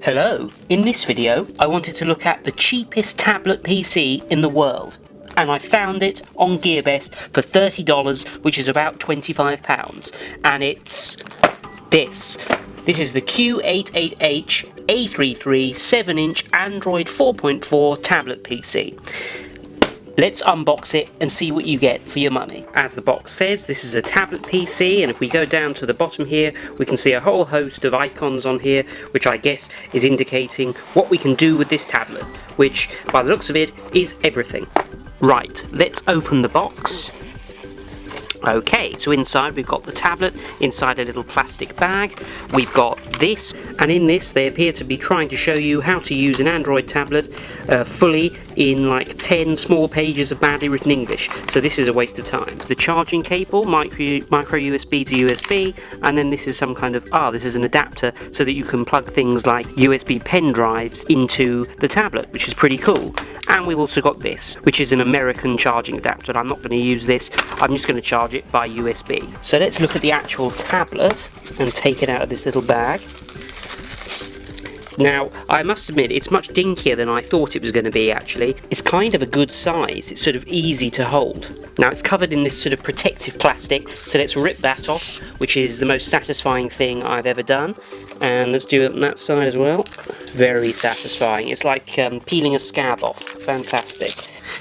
Hello, in this video I wanted to look at the cheapest tablet PC in the world, and I found it on Gearbest for $30, which is about £25, and it's this. This is the Q88H A33 7-inch Android 4.4 tablet PC. Let's unbox it and see what you get for your money. As the box says, this is a tablet PC, and if we go down to the bottom here, we can see a whole host of icons on here, which I guess is indicating what we can do with this tablet, which, by the looks of it, is everything. Right, let's open the box. Okay, so inside we've got the tablet, inside a little plastic bag. We've got this, and in this they appear to be trying to show you how to use an Android tablet fully in like 10 small pages of badly written English. So this is a waste of time. The charging cable, micro USB to USB, and then this is some kind of, this is an adapter so that you can plug things like USB pen drives into the tablet, which is pretty cool. And we've also got this, which is an American charging adapter. I'm not going to use this, I'm just going to charge it by USB. So let's look at the actual tablet and take it out of this little bag. Now, I must admit, it's much dinkier than I thought it was going to be, actually. It's kind of a good size. It's sort of easy to hold. Now, it's covered in this sort of protective plastic, so let's rip that off, which is the most satisfying thing I've ever done. And let's do it on that side as well. It's very satisfying. It's like peeling a scab off. Fantastic.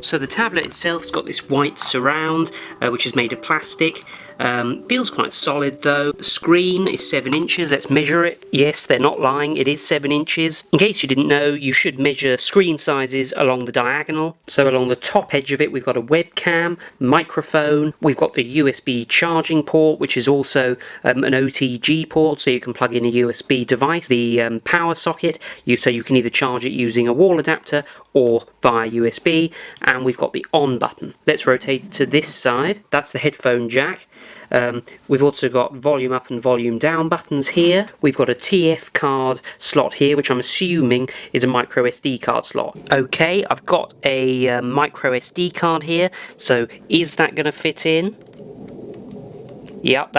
So the tablet itself's got this white surround, which is made of plastic. Feels quite solid though. The screen is 7 inches. Let's measure it. Yes, they're not lying. It is 7 inches. In case you didn't know, you should measure screen sizes along the diagonal. So along the top edge of it, we've got a webcam, microphone. We've got the USB charging port, which is also an OTG port, so you can plug in a USB device. The power socket, so you can either charge it using a wall adapter or via USB. And we've got the on button. Let's rotate it to this side. That's the headphone jack. We've also got volume up and volume down buttons here. We've got a TF card slot here, which I'm assuming is a micro SD card slot. Okay, I've got a micro SD card here, so is that going to fit in? Yep,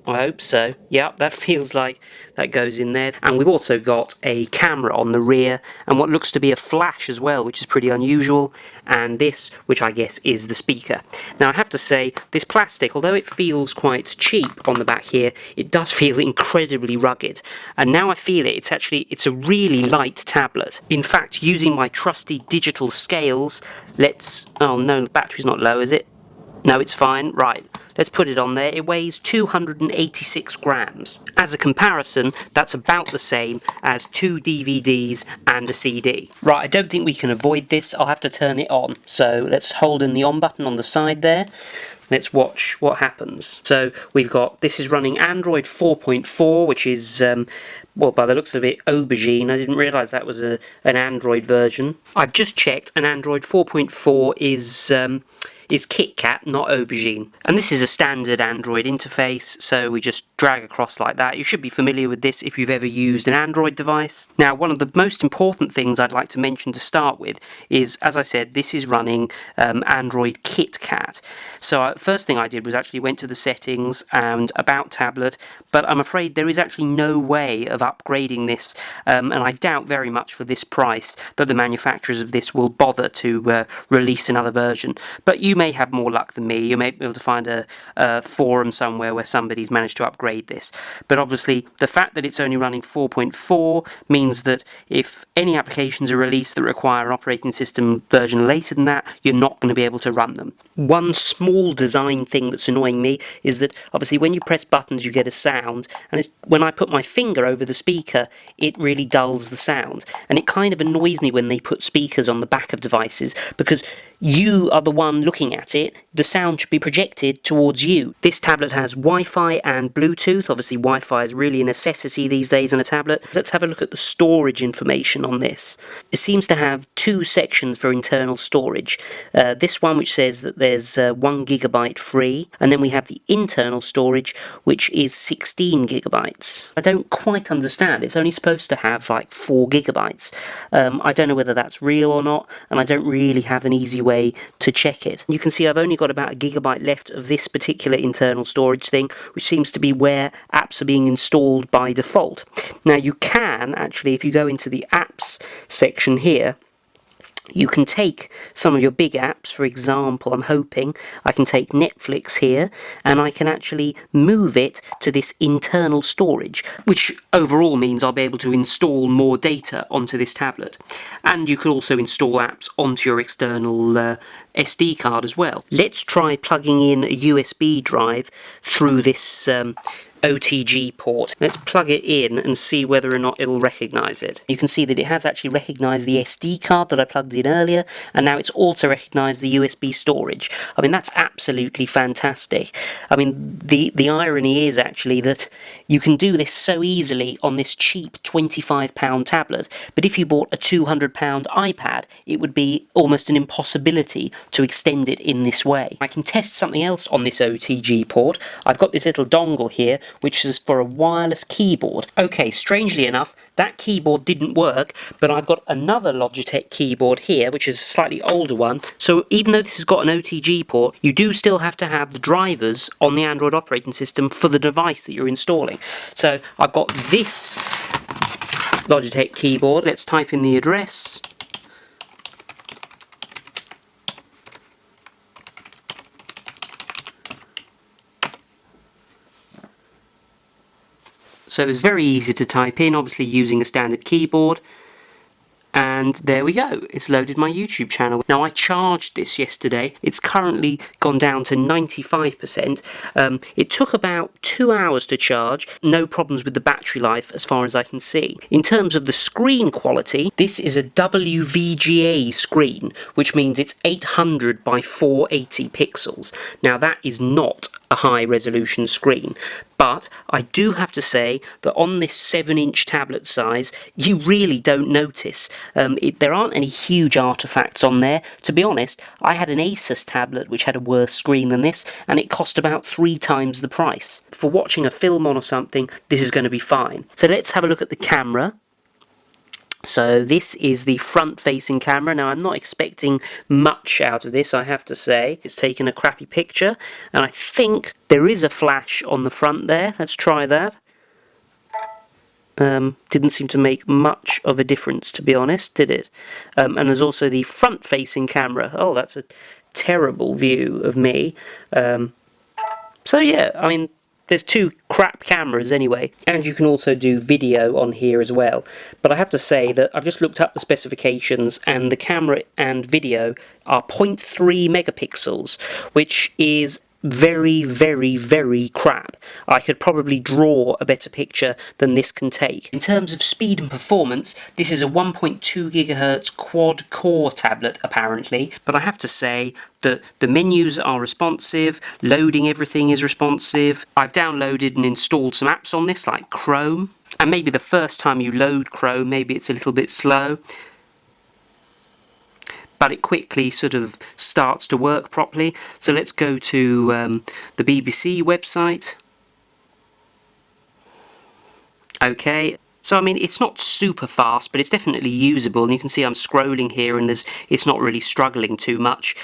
I hope so. Yep, that feels like that goes in there. And we've also got a camera on the rear and what looks to be a flash as well, which is pretty unusual. And this, which I guess is the speaker. Now I have to say, this plastic, although it feels quite cheap on the back here, it does feel incredibly rugged. And now I feel it, it's a really light tablet. In fact, using my trusty digital scales, oh no, the battery's not low, is it? No, it's fine. Right, let's put it on there. It weighs 286 grams. As a comparison, that's about the same as 2 DVDs and a CD. Right, I don't think we can avoid this. I'll have to turn it on. So let's hold in the on button on the side there. Let's watch what happens. So we've got, this is running Android 4.4, which is, well, by the looks of it, Aubergine. I didn't realise that was an Android version. I've just checked, and Android 4.4 is Kitkat, not Aubergine. And this is a standard Android interface, so we just drag across like that. You should be familiar with this if you've ever used an Android device. Now, one of the most important things I'd like to mention to start with is, as I said, this is running Android Kitkat. So first thing I did was actually went to the settings and about tablet, but I'm afraid there is actually no way of upgrading this, and I doubt very much for this price that the manufacturers of this will bother to release another version. But you may have more luck than me. You may be able to find a forum somewhere where somebody's managed to upgrade this. But obviously, the fact that it's only running 4.4 means that if any applications are released that require an operating system version later than that, you're not going to be able to run them. One small design thing that's annoying me is that obviously when you press buttons you get a sound, and when I put my finger over the speaker it really dulls the sound, and it kind of annoys me when they put speakers on the back of devices because you are the one looking at it. The sound should be projected towards you. This tablet has Wi-Fi and Bluetooth. Obviously Wi-Fi is really a necessity these days on a tablet. Let's have a look at the storage information on this. It seems to have 2 sections for internal storage. This one which says that there's 1 gigabyte free, and then we have the internal storage which is 16 gigabytes. I don't quite understand. It's only supposed to have like 4 gigabytes. I don't know whether that's real or not, and I don't really have an easy way way to check it. You can see I've only got about 1 GB left of this particular internal storage thing, which seems to be where apps are being installed by default. Now you can actually, if you go into the apps section here, you can take some of your big apps. For example, I'm hoping I can take Netflix here, and I can actually move it to this internal storage, which overall means I'll be able to install more data onto this tablet. And you can also install apps onto your external SD card as well. Let's try plugging in a USB drive through this OTG port. Let's plug it in and see whether or not it'll recognise it. You can see that it has actually recognised the SD card that I plugged in earlier, and now it's also recognised the USB storage. I mean, that's absolutely fantastic. I mean, the irony is actually that you can do this so easily on this cheap £25 tablet, but if you bought a £200 iPad, it would be almost an impossibility to extend it in this way. I can test something else on this OTG port. I've got this little dongle here, which is for a wireless keyboard. Okay, strangely enough, that keyboard didn't work, but I've got another Logitech keyboard here, which is a slightly older one. So even though this has got an OTG port, you do still have to have the drivers on the Android operating system for the device that you're installing. So I've got this Logitech keyboard. Let's type in the address. So it's very easy to type in, obviously using a standard keyboard. And there we go, it's loaded my YouTube channel. Now I charged this yesterday, it's currently gone down to 95%. It took about 2 hours to charge, no problems with the battery life as far as I can see. In terms of the screen quality, this is a WVGA screen, which means it's 800 by 480 pixels. Now that is not a high resolution screen, but I do have to say that on this 7-inch tablet size, you really don't notice. There aren't any huge artifacts on there. To be honest, I had an Asus tablet which had a worse screen than this, and it cost about 3 times the price. For watching a film on or something, this is going to be fine. So let's have a look at the camera. So this is the front-facing camera. Now I'm not expecting much out of this, I have to say. It's taken a crappy picture, and I think there is a flash on the front there. Let's try that. Didn't seem to make much of a difference, to be honest, did it? And there's also the front-facing camera. Oh, that's a terrible view of me. So yeah, I mean, there's 2 crap cameras anyway, and you can also do video on here as well. But I have to say that I've just looked up the specifications, and the camera and video are 0.3 megapixels, which is very, very, very crap. I could probably draw a better picture than this can take. In terms of speed and performance, this is a 1.2 GHz quad-core tablet apparently, but I have to say that the menus are responsive, loading everything is responsive. I've downloaded and installed some apps on this, like Chrome, and maybe the first time you load Chrome, maybe it's a little bit slow, but it quickly sort of starts to work properly. So let's go to the BBC website. Okay, so I mean, it's not super fast, but it's definitely usable, and you can see I'm scrolling here and it's not really struggling too much.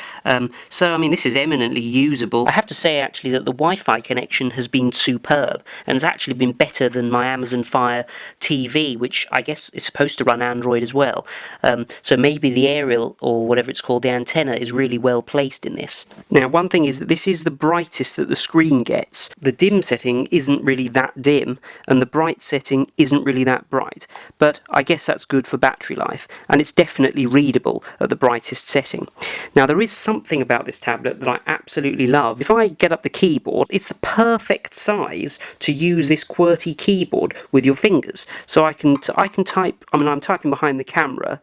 So I mean, this is eminently usable. I have to say actually that the Wi-Fi connection has been superb, and has actually been better than my Amazon Fire TV, which I guess is supposed to run Android as well. So maybe the aerial, or whatever it's called, the antenna, is really well placed in this. Now one thing is that this is the brightest that the screen gets. The dim setting isn't really that dim, and the bright setting isn't really that bright, but I guess that's good for battery life, and it's definitely readable at the brightest setting. Now there is something about this tablet that I absolutely love. If I get up the keyboard, it's the perfect size to use this QWERTY keyboard with your fingers. So I can type, I mean, I'm typing behind the camera,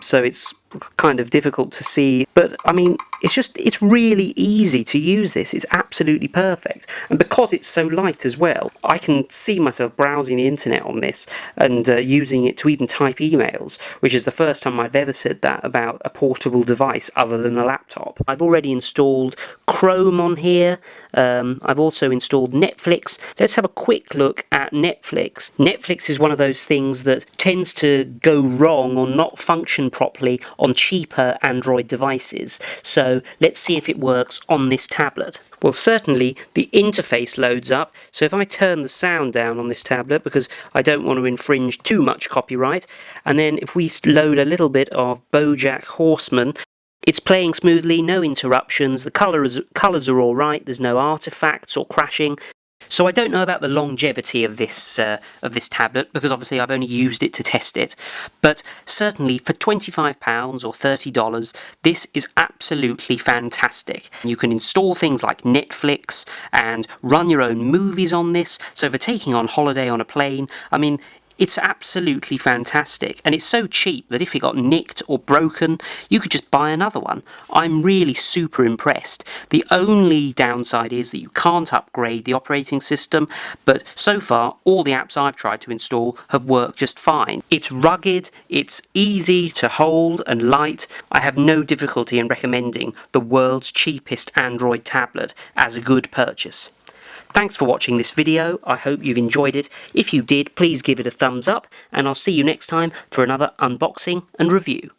so it's kind of difficult to see, but I mean, it's really easy to use this. It's absolutely perfect, and because it's so light as well, I can see myself browsing the internet on this and using it to even type emails, which is the first time I've ever said that about a portable device other than a laptop. I've already installed Chrome on here. I've also installed Netflix. Let's have a quick look at Netflix. Netflix is one of those things that tends to go wrong or not function properly on cheaper Android devices. So let's see if it works on this tablet. Well, certainly the interface loads up, so if I turn the sound down on this tablet, because I don't want to infringe too much copyright, and then if we load a little bit of BoJack Horseman, it's playing smoothly, no interruptions, the colours are alright, there's no artifacts or crashing. So I don't know about the longevity of this tablet, because obviously I've only used it to test it, but certainly for £25 or $30, this is absolutely fantastic. You can install things like Netflix and run your own movies on this, so for taking on holiday on a plane, I mean, it's absolutely fantastic, and it's so cheap that if it got nicked or broken, you could just buy another one. I'm really super impressed. The only downside is that you can't upgrade the operating system, but so far all the apps I've tried to install have worked just fine. It's rugged, it's easy to hold and light. I have no difficulty in recommending the world's cheapest Android tablet as a good purchase. Thanks for watching this video. I hope you've enjoyed it. If you did, please give it a thumbs up, and I'll see you next time for another unboxing and review.